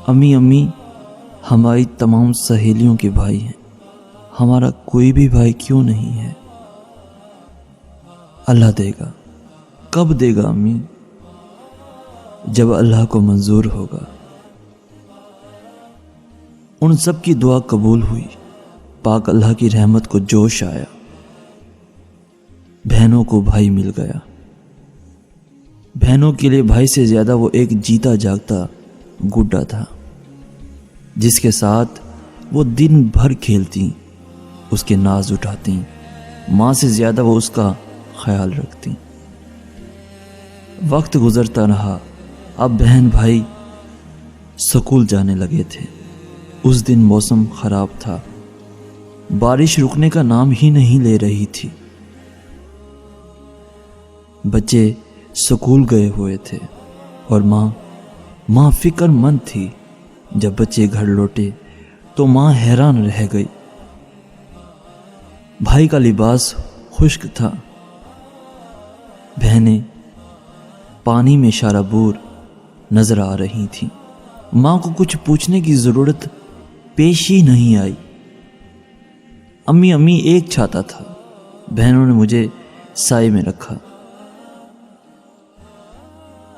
امی ہماری تمام سہیلیوں کے بھائی ہیں، ہمارا کوئی بھی بھائی کیوں نہیں ہے؟ اللہ دے گا۔ کب دے گا امی؟ جب اللہ کو منظور ہوگا۔ ان سب کی دعا قبول ہوئی، پاک اللہ کی رحمت کو جوش آیا، بہنوں کو بھائی مل گیا۔ بہنوں کے لیے بھائی سے زیادہ وہ ایک جیتا جاگتا گڈا تھا، جس کے ساتھ وہ دن بھر کھیلتی، اس کے ناز اٹھاتی، ماں سے زیادہ وہ اس کا خیال رکھتی۔ وقت گزرتا رہا، اب بہن بھائی سکول جانے لگے تھے۔ اس دن موسم خراب تھا، بارش رکنے کا نام ہی نہیں لے رہی تھی۔ بچے سکول گئے ہوئے تھے اور ماں فکر مند تھی۔ جب بچے گھر لوٹے تو ماں حیران رہ گئی۔ بھائی کا لباس خشک تھا، بہنیں پانی میں شرابور نظر آ رہی تھیں۔ ماں کو کچھ پوچھنے کی ضرورت پیش ہی نہیں آئی۔ امی ایک چھاتا تھا، بہنوں نے مجھے سائے میں رکھا۔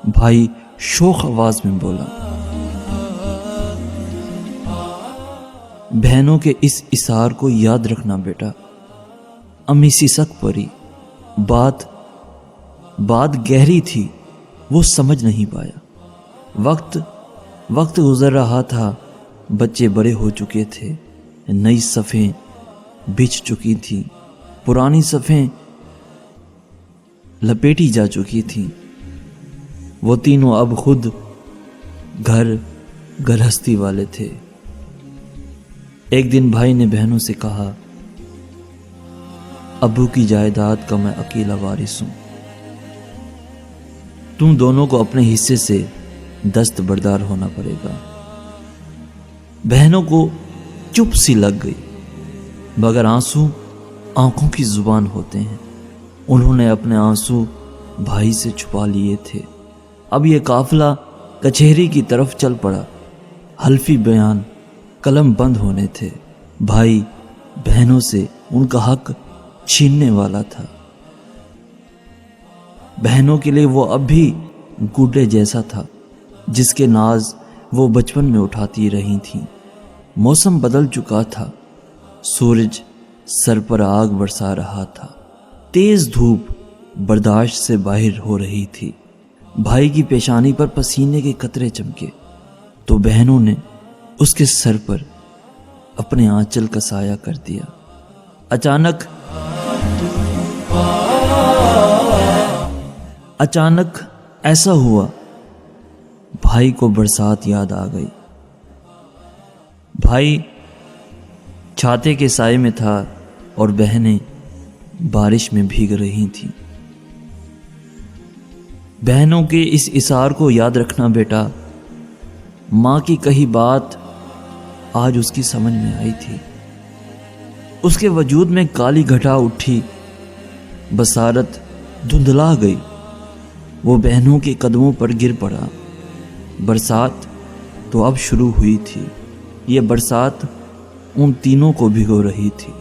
بھائی شوخ آواز میں بولا۔ بہنوں کے اس اصرار کو یاد رکھنا بیٹا۔ امی سسک پڑی۔ بات گہری تھی، وہ سمجھ نہیں پایا۔ وقت گزر رہا تھا، بچے بڑے ہو چکے تھے، نئی صفیں بچھ چکی تھی، پرانی صفیں لپیٹی جا چکی تھی۔ وہ تینوں اب خود گرہستی والے تھے۔ ایک دن بھائی نے بہنوں سے کہا، ابو کی جائیداد کا میں اکیلا وارث ہوں، تم دونوں کو اپنے حصے سے دستبردار ہونا پڑے گا۔ بہنوں کو چپ سی لگ گئی، مگر آنسو آنکھوں کی زبان ہوتے ہیں۔ انہوں نے اپنے آنسو بھائی سے چھپا لیے تھے۔ اب یہ قافلہ کچہری کی طرف چل پڑا۔ حلفی بیان قلم بند ہونے تھے۔ بھائی بہنوں سے ان کا حق چھیننے والا تھا۔ بہنوں کے لیے وہ اب بھی گڈے جیسا تھا، جس کے ناز وہ بچپن میں اٹھاتی رہی تھیں۔ موسم بدل چکا تھا، سورج سر پر آگ برسا رہا تھا، تیز دھوپ برداشت سے باہر ہو رہی تھی۔ بھائی کی پیشانی پر پسینے کے قطرے چمکے تو بہنوں نے اس کے سر پر اپنے آنچل کا سایہ کر دیا۔ اچانک ایسا ہوا، بھائی کو برسات یاد آ گئی۔ بھائی چھاتے کے سائے میں تھا اور بہنیں بارش میں بھیگ رہی تھیں۔ بہنوں کے اس اصرار کو یاد رکھنا بیٹا۔ ماں کی کہی بات آج اس کی سمجھ میں آئی تھی۔ اس کے وجود میں کالی گھٹا اٹھی، بصارت دھندلا گئی۔ وہ بہنوں کے قدموں پر گر پڑا۔ برسات تو اب شروع ہوئی تھی۔ یہ برسات ان تینوں کو بھگو رہی تھی۔